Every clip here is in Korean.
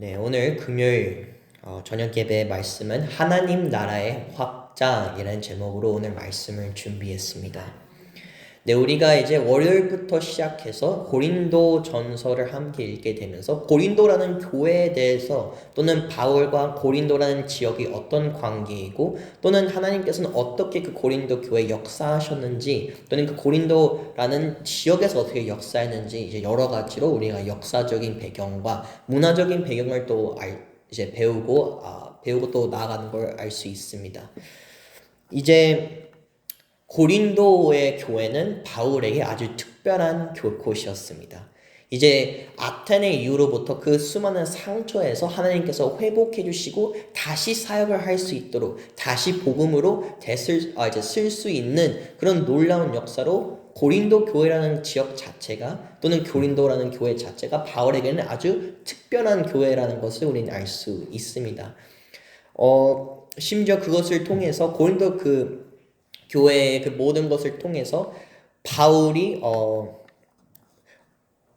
네, 오늘 금요일 저녁 예배 말씀은 하나님 나라의 확장이라는 제목으로 오늘 말씀을 준비했습니다. 네, 우리가 이제 월요일부터 시작해서 고린도 전서를 함께 읽게 되면서 고린도라는 교회에 대해서 또는 바울과 고린도라는 지역이 어떤 관계이고 또는 하나님께서는 어떻게 그 고린도 교회에 역사하셨는지 또는 그 고린도라는 지역에서 어떻게 역사했는지 이제 여러 가지로 우리가 역사적인 배경과 문화적인 배경을 또 이제 배우고 또 나아가는 걸 알 수 있습니다. 이제 고린도의 교회는 바울에게 아주 특별한 곳이었습니다. 이제 아테네 이후로부터 그 수많은 상처에서 하나님께서 회복해 주시고 다시 사역을 할 수 있도록 다시 복음으로 이제 쓸 수 있는 그런 놀라운 역사로 고린도 교회라는 지역 자체가 또는 고린도라는 교회 자체가 바울에게는 아주 특별한 교회라는 것을 우리는 알 수 있습니다. 심지어 그것을 통해서 고린도 그 교회의 그 모든 것을 통해서 바울이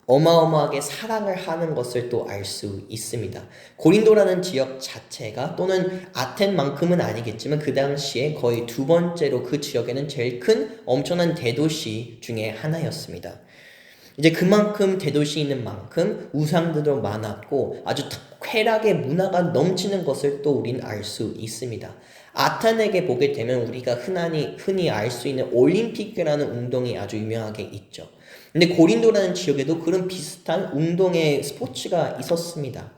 어마어마하게 사랑을 하는 것을 또 알 수 있습니다. 고린도라는 지역 자체가 또는 아텐만큼은 아니겠지만 그 당시에 거의 두 번째로 그 지역에는 제일 큰 엄청난 대도시 중에 하나였습니다. 이제 그만큼 대도시 있는 만큼 우상들도 많았고 아주 쾌락의 문화가 넘치는 것을 또 우린 알 수 있습니다. 아테네에 보게 되면 우리가 흔히 알 수 있는 올림픽이라는 운동이 아주 유명하게 있죠. 근데 고린도라는 지역에도 그런 비슷한 운동의 스포츠가 있었습니다.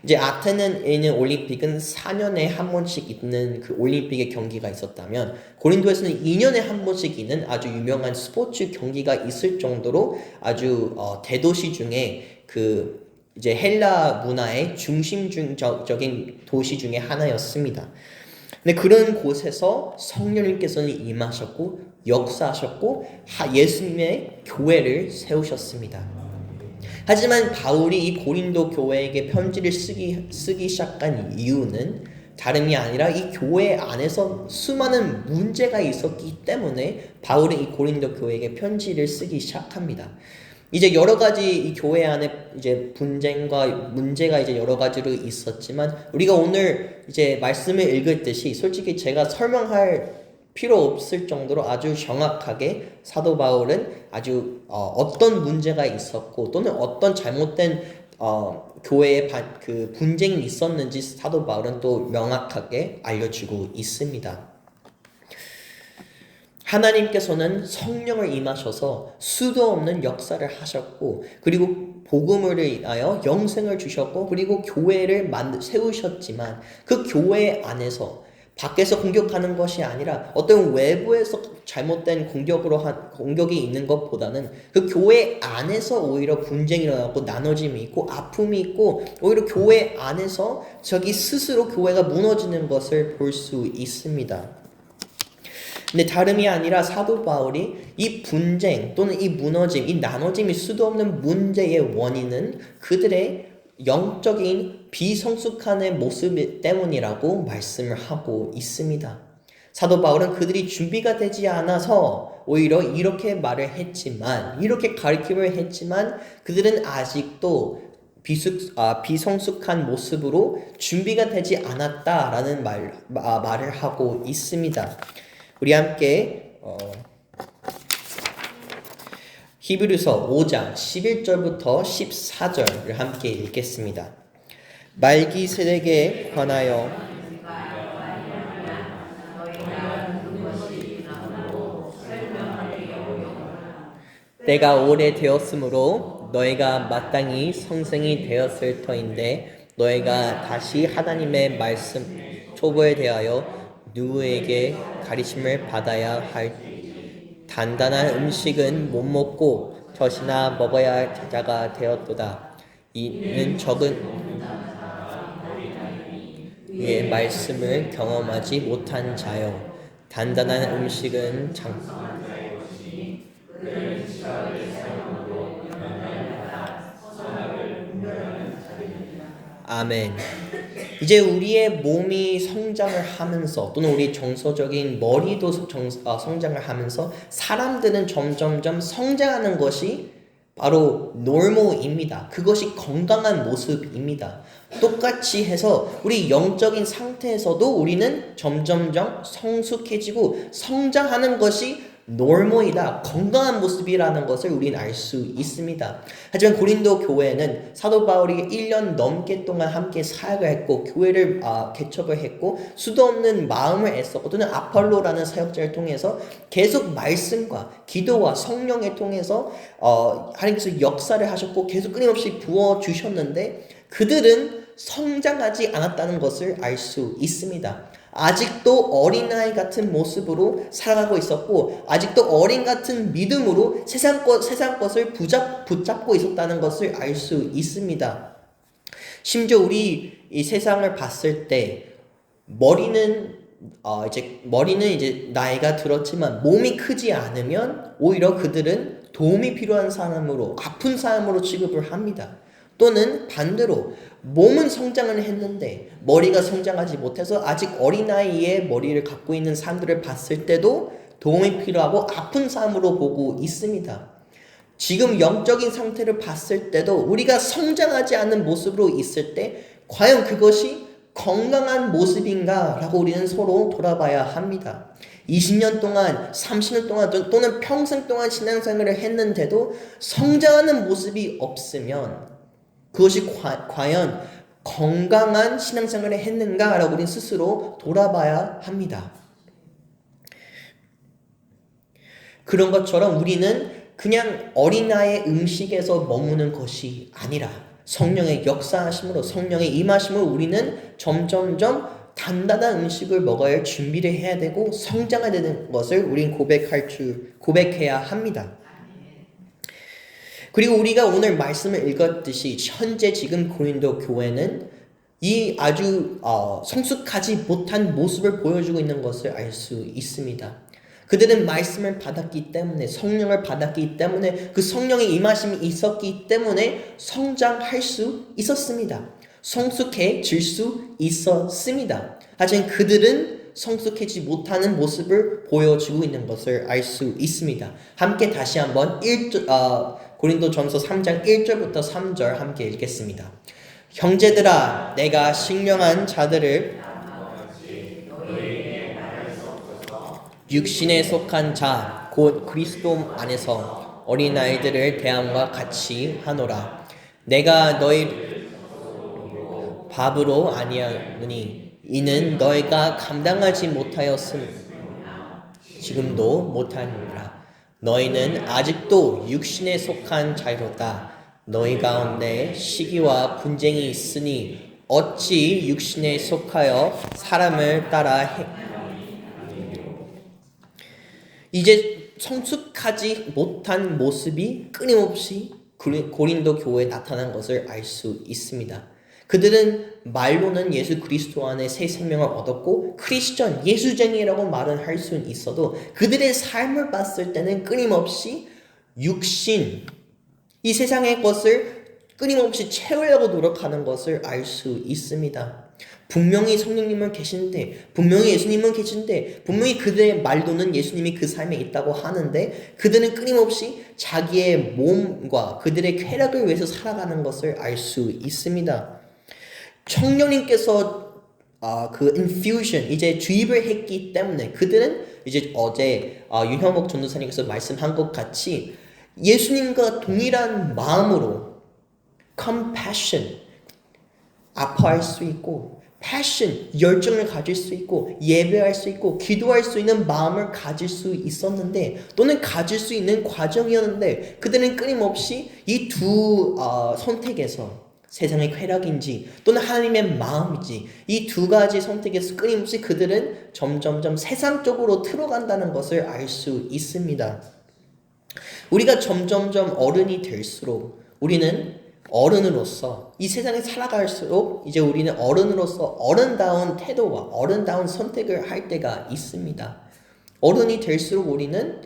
이제 아테네에 있는 올림픽은 4년에 한 번씩 있는 그 올림픽의 경기가 있었다면 고린도에서는 2년에 한 번씩 있는 아주 유명한 스포츠 경기가 있을 정도로 아주 대도시 중에 그 이제 헬라 문화의 중심적인 도시 중에 하나였습니다. 근데 그런 곳에서 성령님께서는 임하셨고 역사하셨고 예수님의 교회를 세우셨습니다. 하지만 바울이 이 고린도 교회에게 편지를 쓰기 시작한 이유는 다름이 아니라 이 교회 안에서 수많은 문제가 있었기 때문에 바울은 이 고린도 교회에게 편지를 쓰기 시작합니다. 이제 여러 가지 이 교회 안에 이제 분쟁과 문제가 이제 여러 가지로 있었지만 우리가 오늘 이제 말씀을 읽을 듯이 솔직히 제가 설명할 필요 없을 정도로 아주 정확하게 사도 바울은 아주 어떤 문제가 있었고 또는 어떤 잘못된 교회에 그 분쟁이 있었는지 사도 바울은 또 명확하게 알려주고 있습니다. 하나님께서는 성령을 임하셔서 수도 없는 역사를 하셨고 그리고 복음을 인하여 영생을 주셨고 그리고 교회를 세우셨지만 그 교회 안에서 밖에서 공격하는 것이 아니라 어떤 외부에서 잘못된 공격이 있는 것보다는 그 교회 안에서 오히려 분쟁이 일어나고 나눠짐이 있고 아픔이 있고 오히려 교회 안에서 저기 스스로 교회가 무너지는 것을 볼 수 있습니다. 근데 다름이 아니라 사도 바울이 이 분쟁 또는 이 무너짐, 이 나눠짐이 수도 없는 문제의 원인은 그들의 영적인 비성숙한 모습 때문이라고 말씀을 하고 있습니다. 사도 바울은 그들이 준비가 되지 않아서 오히려 이렇게 말을 했지만, 이렇게 가르침을 했지만 그들은 아직도 비성숙한 모습으로 준비가 되지 않았다라는 말을 하고 있습니다. 우리 함께 히브리서 5장 11절부터 14절을 함께 읽겠습니다. 말기세덱에 관하여 때가 오래되었으므로 너희가 마땅히 성생이 되었을 터인데 너희가 다시 하나님의 말씀 초보에 대하여 누구에게 가르침을 받아야 할 단단한 음식은 못 먹고 젖이나 먹어야 할 자가 되었도다. 이는 적은 이의 말씀을 경험하지 못한 자요. 단단한 음식은 아멘. 이제 우리의 몸이 성장을 하면서 또는 우리 정서적인 머리도 성장을 하면서 사람들은 점점점 성장하는 것이 바로 normal입니다. 그것이 건강한 모습입니다. 똑같이 해서 우리 영적인 상태에서도 우리는 점점점 성숙해지고 성장하는 것이 노멀이다, 건강한 모습이라는 것을 우리는 알 수 있습니다. 하지만 고린도 교회는 사도 바울이 1년 넘게 동안 함께 사역을 했고 교회를 개척을 했고 수도 없는 마음을 애썼고 또는 아폴로라는 사역자를 통해서 계속 말씀과 기도와 성령을 통해서 하나님께서 역사를 하셨고 계속 끊임없이 부어주셨는데 그들은 성장하지 않았다는 것을 알 수 있습니다. 아직도 어린아이 같은 모습으로 살아가고 있었고 아직도 어린 같은 믿음으로 세상 것을 붙잡고 있었다는 것을 알 수 있습니다. 심지어 우리 이 세상을 봤을 때 머리는 이제 나이가 들었지만 몸이 크지 않으면 오히려 그들은 도움이 필요한 사람으로 아픈 사람으로 취급을 합니다. 또는 반대로 몸은 성장을 했는데 머리가 성장하지 못해서 아직 어린아이의 머리를 갖고 있는 사람들을 봤을 때도 도움이 필요하고 아픈 사람으로 보고 있습니다. 지금 영적인 상태를 봤을 때도 우리가 성장하지 않는 모습으로 있을 때 과연 그것이 건강한 모습인가 라고 우리는 서로 돌아봐야 합니다. 20년 동안 30년 동안 또는 평생 동안 신앙생활을 했는데도 성장하는 모습이 없으면 그것이 과연 건강한 신앙생활을 했는가라고 우리는 스스로 돌아봐야 합니다. 그런 것처럼 우리는 그냥 어린아이의 음식에서 머무는 것이 아니라 성령의 역사하심으로 성령의 임하심으로 우리는 점점점 단단한 음식을 먹어야 할 준비를 해야 되고 성장해야 되는 것을 우리는 고백해야 합니다. 그리고 우리가 오늘 말씀을 읽었듯이 현재 지금 고린도 교회는 이 아주 성숙하지 못한 모습을 보여주고 있는 것을 알 수 있습니다. 그들은 말씀을 받았기 때문에 성령을 받았기 때문에 그 성령의 임하심이 있었기 때문에 성장할 수 있었습니다. 성숙해질 수 있었습니다. 하지만 그들은 성숙하지 못하는 모습을 보여주고 있는 것을 알 수 있습니다. 함께 다시 한번 고린도전서 3장 1절부터 3절 함께 읽겠습니다. 형제들아 내가 신령한 자들을 육신에 속한 자 곧 그리스도 안에서 어린아이들을 대함과 같이 하노라. 내가 너희를 밥으로 아니하노니 이는 너희가 감당하지 못하였음 지금도 못하느니라. 너희는 아직도 육신에 속한 자이로다. 너희 가운데 시기와 분쟁이 있으니 어찌 육신에 속하여 사람을 따라 이제 성숙하지 못한 모습이 끊임없이 고린도 교회에 나타난 것을 알 수 있습니다. 그들은 말로는 예수 그리스도 안에 새 생명을 얻었고 크리스천, 예수쟁이라고 말은 할 수는 있어도 그들의 삶을 봤을 때는 끊임없이 육신, 이 세상의 것을 끊임없이 채우려고 노력하는 것을 알 수 있습니다. 분명히 성령님은 계신데, 분명히 예수님은 계신데, 분명히 그들의 말로는 예수님이 그 삶에 있다고 하는데 그들은 끊임없이 자기의 몸과 그들의 쾌락을 위해서 살아가는 것을 알 수 있습니다. 성령님께서 그 infusion 이제 주입을 했기 때문에 그들은 이제 어제 윤형목 전도사님께서 말씀한 것 같이 예수님과 동일한 마음으로 compassion 아파할 수 있고 passion 열정을 가질 수 있고 예배할 수 있고 기도할 수 있는 마음을 가질 수 있었는데 또는 가질 수 있는 과정이었는데 그들은 끊임없이 이 두 선택에서 세상의 쾌락인지 또는 하나님의 마음인지 이 두 가지 선택에서 끊임없이 그들은 점점점 세상 쪽으로 틀어간다는 것을 알 수 있습니다. 우리가 점점점 어른이 될수록 우리는 어른으로서 이 세상에 살아갈수록 이제 우리는 어른으로서 어른다운 태도와 어른다운 선택을 할 때가 있습니다. 어른이 될수록 우리는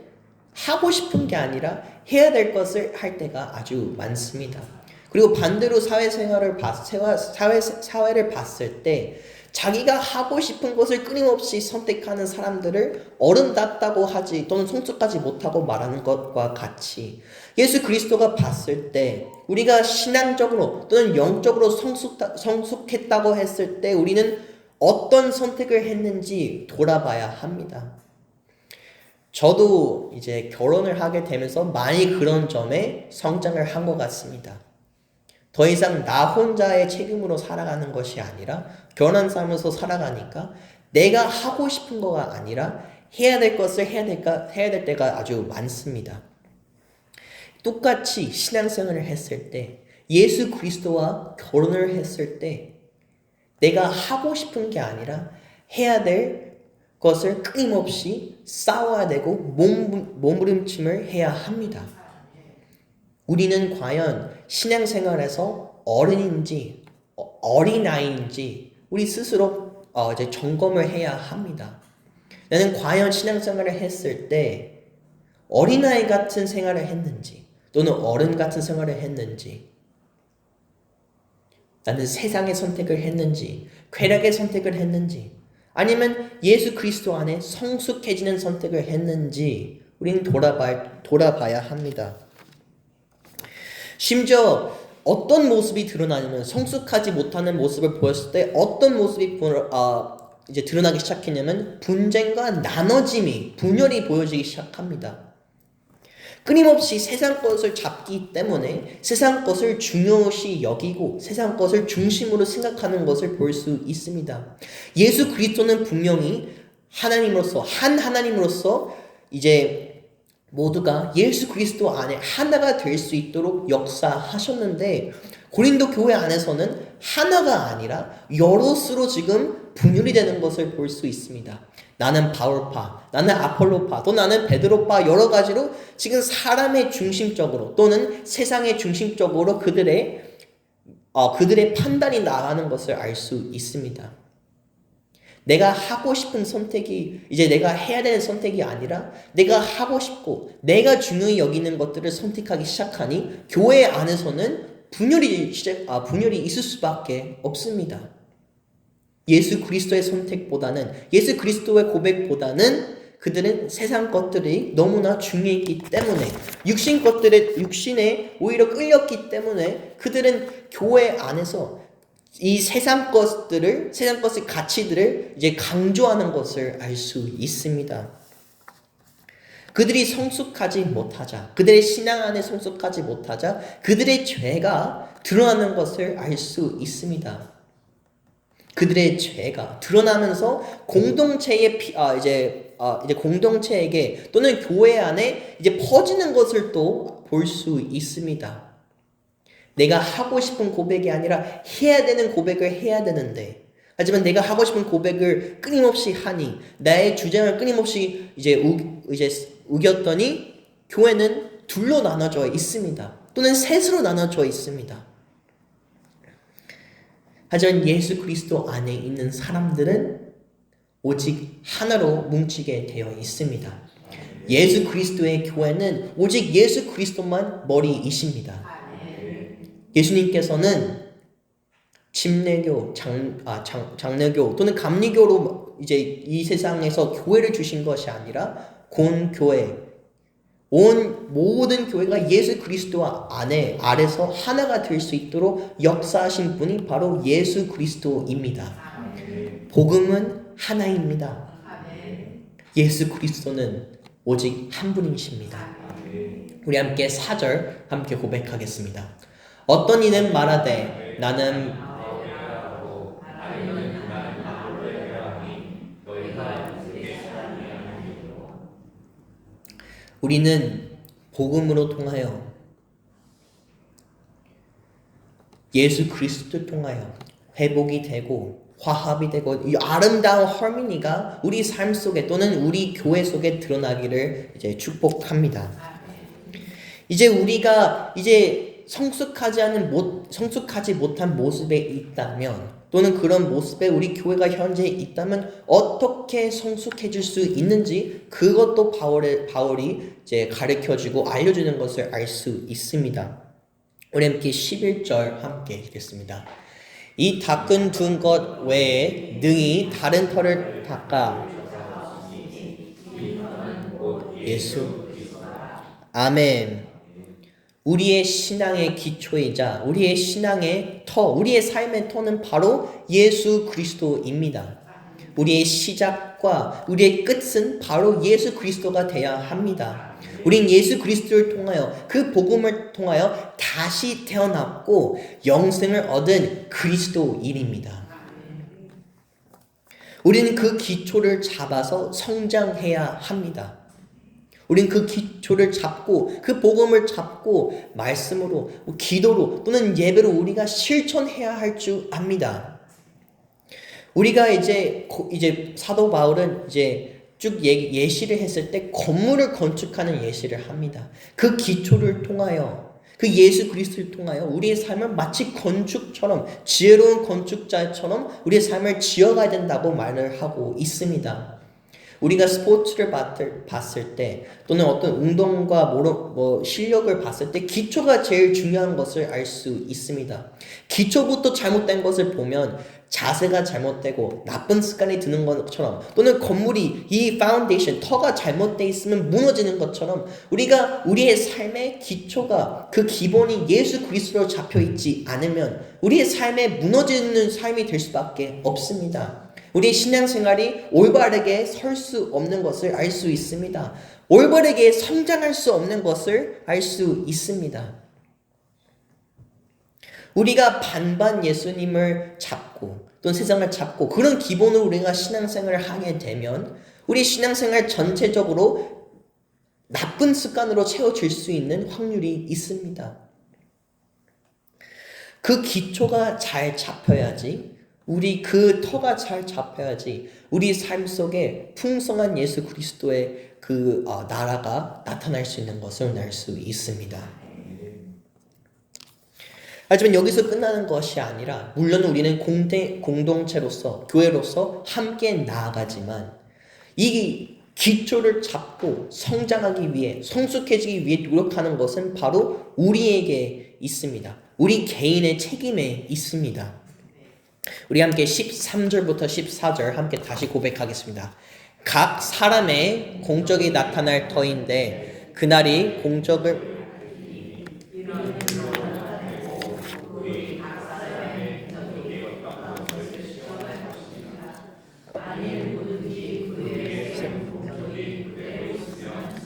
하고 싶은 게 아니라 해야 될 것을 할 때가 아주 많습니다. 그리고 반대로 사회를 봤을 때 자기가 하고 싶은 것을 끊임없이 선택하는 사람들을 어른답다고 하지 또는 성숙하지 못하고 말하는 것과 같이 예수 그리스도가 봤을 때 우리가 신앙적으로 또는 영적으로 성숙했다고 했을 때 우리는 어떤 선택을 했는지 돌아봐야 합니다. 저도 이제 결혼을 하게 되면서 많이 그런 점에 성장을 한 것 같습니다. 더 이상 나 혼자의 책임으로 살아가는 것이 아니라 결혼한 삶에서 살아가니까 내가 하고 싶은 거가 아니라 해야 될 것을 해야 될 때가 아주 많습니다. 똑같이 신앙생활을 했을 때 예수 그리스도와 결혼을 했을 때 내가 하고 싶은 게 아니라 해야 될 것을 끊임없이 싸워야 되고 몸부림침을 해야 합니다. 우리는 과연 신앙생활에서 어른인지 어린아이인지 우리 스스로 이제 점검을 해야 합니다. 나는 과연 신앙생활을 했을 때 어린아이 같은 생활을 했는지 또는 어른 같은 생활을 했는지 나는 세상의 선택을 했는지 쾌락의 선택을 했는지 아니면 예수 그리스도 안에 성숙해지는 선택을 했는지 우리는 돌아봐야 합니다. 심지어 어떤 모습이 드러나냐면 성숙하지 못하는 모습을 보였을 때 어떤 모습이 이제 드러나기 시작했냐면 분쟁과 나눠짐이 분열이 보여지기 시작합니다. 끊임없이 세상 것을 잡기 때문에 세상 것을 중요시 여기고 세상 것을 중심으로 생각하는 것을 볼 수 있습니다. 예수 그리스도는 분명히 한 하나님으로서 이제 모두가 예수 그리스도 안에 하나가 될 수 있도록 역사하셨는데 고린도 교회 안에서는 하나가 아니라 여럿으로 지금 분열이 되는 것을 볼 수 있습니다. 나는 바울파, 나는 아폴로파, 또 나는 베드로파 여러 가지로 지금 사람의 중심적으로 또는 세상의 중심적으로 그들의 판단이 나가는 것을 알 수 있습니다. 내가 하고 싶은 선택이 이제 내가 해야 되는 선택이 아니라 내가 하고 싶고 내가 중요히 여기는 것들을 선택하기 시작하니 교회 안에서는 분열이 있을 수밖에 없습니다. 예수 그리스도의 선택보다는 예수 그리스도의 고백보다는 그들은 세상 것들이 너무나 중요했기 때문에 육신에 오히려 끌렸기 때문에 그들은 교회 안에서 이 세상 것의 가치들을 이제 강조하는 것을 알 수 있습니다. 그들이 성숙하지 못하자, 그들의 신앙 안에 성숙하지 못하자, 그들의 죄가 드러나는 것을 알 수 있습니다. 그들의 죄가 드러나면서 공동체에게 또는 교회 안에 이제 퍼지는 것을 또 볼 수 있습니다. 내가 하고 싶은 고백이 아니라 해야 되는 고백을 해야 되는데, 하지만 내가 하고 싶은 고백을 끊임없이 하니 나의 주장을 끊임없이 이제 우겼더니 교회는 둘로 나눠져 있습니다. 또는 셋으로 나눠져 있습니다. 하지만 예수 그리스도 안에 있는 사람들은 오직 하나로 뭉치게 되어 있습니다. 예수 그리스도의 교회는 오직 예수 그리스도만 머리이십니다. 예수님께서는 침례교, 장로교 또는 감리교로 이제 이 세상에서 교회를 주신 것이 아니라 모든 교회가 예수 그리스도 아래서 하나가 될 수 있도록 역사하신 분이 바로 예수 그리스도입니다. 복음은 하나입니다. 예수 그리스도는 오직 한 분이십니다. 우리 함께 4절 함께 고백하겠습니다. 어떤 이는 말하되 나는 우리는 복음으로 통하여 예수 그리스도를 통하여 회복이 되고 화합이 되고 이 아름다운 허미니가 우리 삶 속에 또는 우리 교회 속에 드러나기를 이제 축복합니다. 이제 우리가 성숙하지 못한 모습에 있다면 또는 그런 모습에 우리 교회가 현재 있다면 어떻게 성숙해질 수 있는지 그것도 바울이 이제 가르쳐주고 알려주는 것을 알 수 있습니다. 우리 함께 11절 함께 읽겠습니다. 이 닦은 둔 것 외에 능히 다른 털을 닦아 예수. 아멘. 우리의 신앙의 기초이자 우리의 신앙의 터, 우리의 삶의 터는 바로 예수 그리스도입니다. 우리의 시작과 우리의 끝은 바로 예수 그리스도가 되어야 합니다. 우린 예수 그리스도를 통하여 그 복음을 통하여 다시 태어났고 영생을 얻은 그리스도인입니다. 우리는 그 기초를 잡아서 성장해야 합니다. 우린 그 기초를 잡고 그 복음을 잡고 말씀으로 기도로 또는 예배로 우리가 실천해야 할 줄 압니다. 우리가 이제 사도 바울은 쭉 예시를 했을 때 건물을 건축하는 예시를 합니다. 그 기초를 통하여 그 예수 그리스도를 통하여 우리의 삶을 마치 건축처럼 지혜로운 건축자처럼 우리의 삶을 지어가야 된다고 말을 하고 있습니다. 우리가 스포츠를 봤을 때 또는 어떤 운동과 실력을 봤을 때 기초가 제일 중요한 것을 알 수 있습니다. 기초부터 잘못된 것을 보면 자세가 잘못되고 나쁜 습관이 드는 것처럼 또는 건물이 이 파운데이션 터가 잘못되어 있으면 무너지는 것처럼 우리가 우리의 삶의 기초가 그 기본이 예수 그리스도로 잡혀 있지 않으면 우리의 삶에 무너지는 삶이 될 수밖에 없습니다. 우리의 신앙생활이 올바르게 설 수 없는 것을 알 수 있습니다. 올바르게 성장할 수 없는 것을 알 수 있습니다. 우리가 반반 예수님을 잡고 또는 세상을 잡고 그런 기본으로 우리가 신앙생활을 하게 되면 우리 신앙생활 전체적으로 나쁜 습관으로 채워질 수 있는 확률이 있습니다. 그 기초가 잘 잡혀야지 우리 그 터가 잘 잡혀야지 우리 삶 속에 풍성한 예수 그리스도의 그 나라가 나타날 수 있는 것을 알 수 있습니다. 하지만 여기서 끝나는 것이 아니라 물론 우리는 공동체로서 교회로서 함께 나아가지만 이 기초를 잡고 성장하기 위해 성숙해지기 위해 노력하는 것은 바로 우리에게 있습니다. 우리 개인의 책임에 있습니다. 우리 함께 13절부터 14절 함께 다시 고백하겠습니다. 각 사람의 공적이 나타날 터인데 그날이 공적을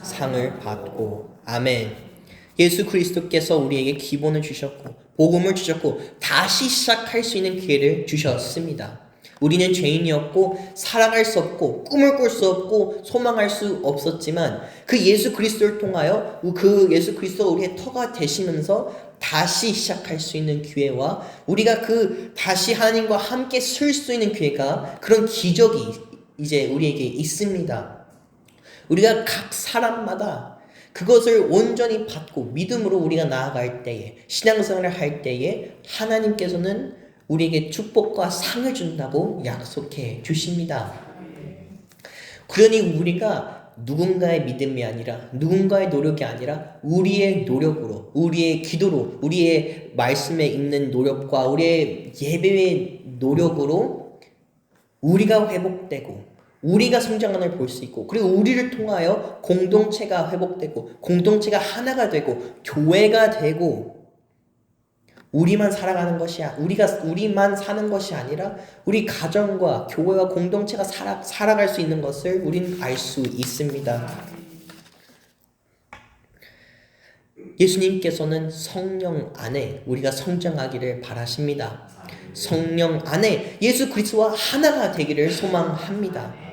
상을 받고 아멘. 예수 그리스도께서 우리에게 기본을 주셨고 복음을 주셨고 다시 시작할 수 있는 기회를 주셨습니다. 우리는 죄인이었고 살아갈 수 없고 꿈을 꿀 수 없고 소망할 수 없었지만 그 예수 그리스도를 통하여 그 예수 그리스도가 우리의 터가 되시면서 다시 시작할 수 있는 기회와 우리가 그 다시 하나님과 함께 설 수 있는 기회가 그런 기적이 이제 우리에게 있습니다. 우리가 각 사람마다 그것을 온전히 받고 믿음으로 우리가 나아갈 때에 신앙생활을 할 때에 하나님께서는 우리에게 축복과 상을 준다고 약속해 주십니다. 그러니 우리가 누군가의 믿음이 아니라 누군가의 노력이 아니라 우리의 노력으로 우리의 기도로 우리의 말씀에 있는 노력과 우리의 예배의 노력으로 우리가 회복되고 우리가 성장하는 걸 볼 수 있고 그리고 우리를 통하여 공동체가 회복되고 공동체가 하나가 되고 교회가 되고 우리만 살아가는 것이 우리만 사는 것이 아니라 우리 가정과 교회와 공동체가 살아갈 수 있는 것을 우리는 알 수 있습니다. 예수님께서는 성령 안에 우리가 성장하기를 바라십니다. 성령 안에 예수 그리스도와 하나가 되기를 소망합니다.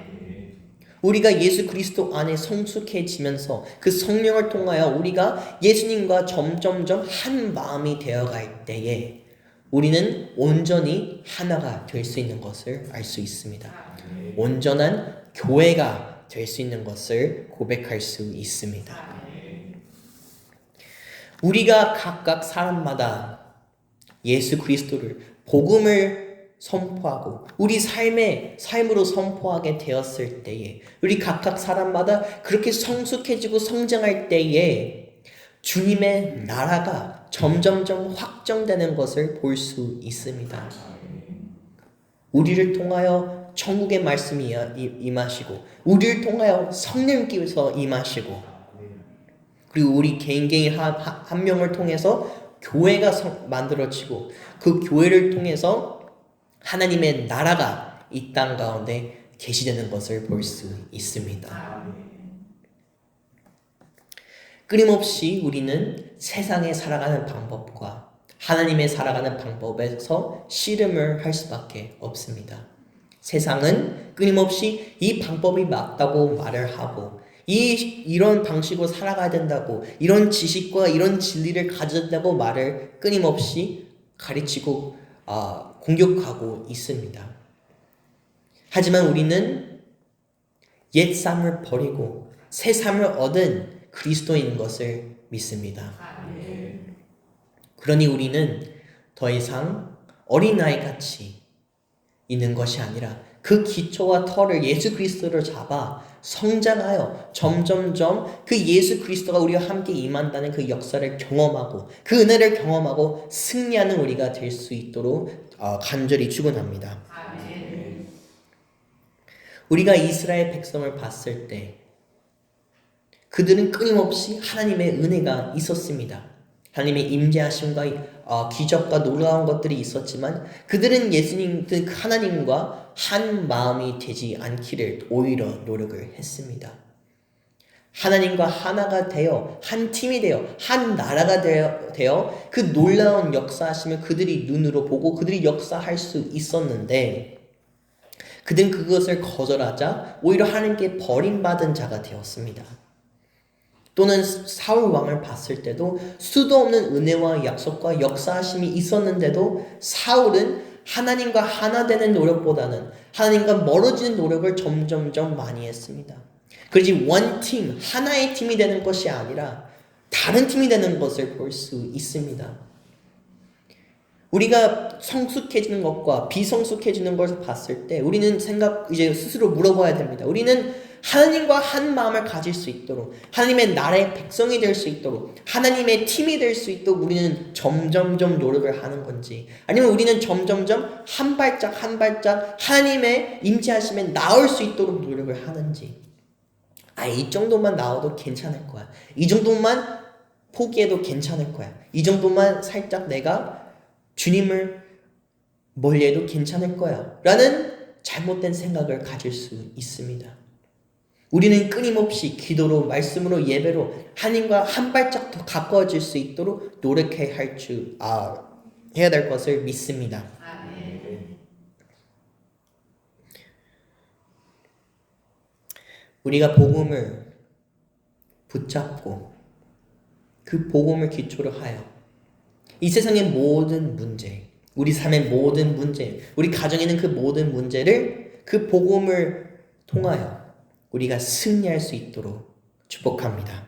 우리가 예수 그리스도 안에 성숙해지면서 그 성령을 통하여 우리가 예수님과 점점점 한 마음이 되어갈 때에 우리는 온전히 하나가 될 수 있는 것을 알 수 있습니다. 온전한 교회가 될 수 있는 것을 고백할 수 있습니다. 우리가 각각 사람마다 예수 그리스도를 복음을 선포하고 우리 삶으로 선포하게 되었을 때에 우리 각각 사람마다 그렇게 성숙해지고 성장할 때에 주님의 나라가 점점점 확정되는 것을 볼 수 있습니다. 우리를 통하여 천국의 말씀이 임하시고 우리를 통하여 성령께서 임하시고 그리고 우리 개인 한 명을 통해서 교회가 만들어지고 그 교회를 통해서 하나님의 나라가 이 땅 가운데 계시되는 것을 볼 수 있습니다. 끊임없이 우리는 세상에 살아가는 방법과 하나님의 살아가는 방법에서 씨름을 할 수밖에 없습니다. 세상은 끊임없이 이 방법이 맞다고 말을 하고 이런 방식으로 살아가야 된다고 이런 지식과 이런 진리를 가져야 된다고 말을 끊임없이 가르치고 공격하고 있습니다. 하지만 우리는 옛 삶을 버리고 새 삶을 얻은 그리스도인 것을 믿습니다. 그러니 우리는 더 이상 어린아이같이 있는 것이 아니라 그 기초와 터를 예수 그리스도를 잡아 성장하여 점점점 그 예수 그리스도가 우리와 함께 임한다는 그 역사를 경험하고 그 은혜를 경험하고 승리하는 우리가 될 수 있도록 간절히 축원합니다. 우리가 이스라엘 백성을 봤을 때 그들은 끊임없이 하나님의 은혜가 있었습니다. 하나님의 임재하심과 기적과 놀라운 것들이 있었지만 그들은 예수님, 하나님과 한 마음이 되지 않기를 오히려 노력을 했습니다. 하나님과 하나가 되어 한 팀이 되어 한 나라가 되어 그 놀라운 역사하심을 그들이 눈으로 보고 그들이 역사할 수 있었는데 그들은 그것을 거절하자 오히려 하나님께 버림받은 자가 되었습니다. 또는 사울 왕을 봤을 때도 수도 없는 은혜와 약속과 역사하심이 있었는데도 사울은 하나님과 하나 되는 노력보다는 하나님과 멀어지는 노력을 점점점 많이 했습니다. 그러지 원팀, 하나의 팀이 되는 것이 아니라 다른 팀이 되는 것을 볼 수 있습니다. 우리가 성숙해지는 것과 비성숙해지는 것을 봤을 때 우리는 이제 스스로 물어봐야 됩니다. 우리는 하나님과 한 마음을 가질 수 있도록 하나님의 나라의 백성이 될 수 있도록 하나님의 팀이 될 수 있도록 우리는 점점점 노력을 하는 건지 아니면 우리는 점점점 한 발짝 한 발짝 하나님의 임재하심에 나올 수 있도록 노력을 하는지 이 정도만 나와도 괜찮을 거야. 이 정도만 포기해도 괜찮을 거야. 이 정도만 살짝 내가 주님을 멀리해도 괜찮을 거야 라는 잘못된 생각을 가질 수 있습니다. 우리는 끊임없이 기도로 말씀으로 예배로 하나님과 한 발짝 더 가까워질 수 있도록 노력해야 해야 될 것을 믿습니다. 우리가 복음을 붙잡고 그 복음을 기초로 하여 이 세상의 모든 문제, 우리 삶의 모든 문제, 우리 가정에 있는 그 모든 문제를 그 복음을 통하여 우리가 승리할 수 있도록 축복합니다.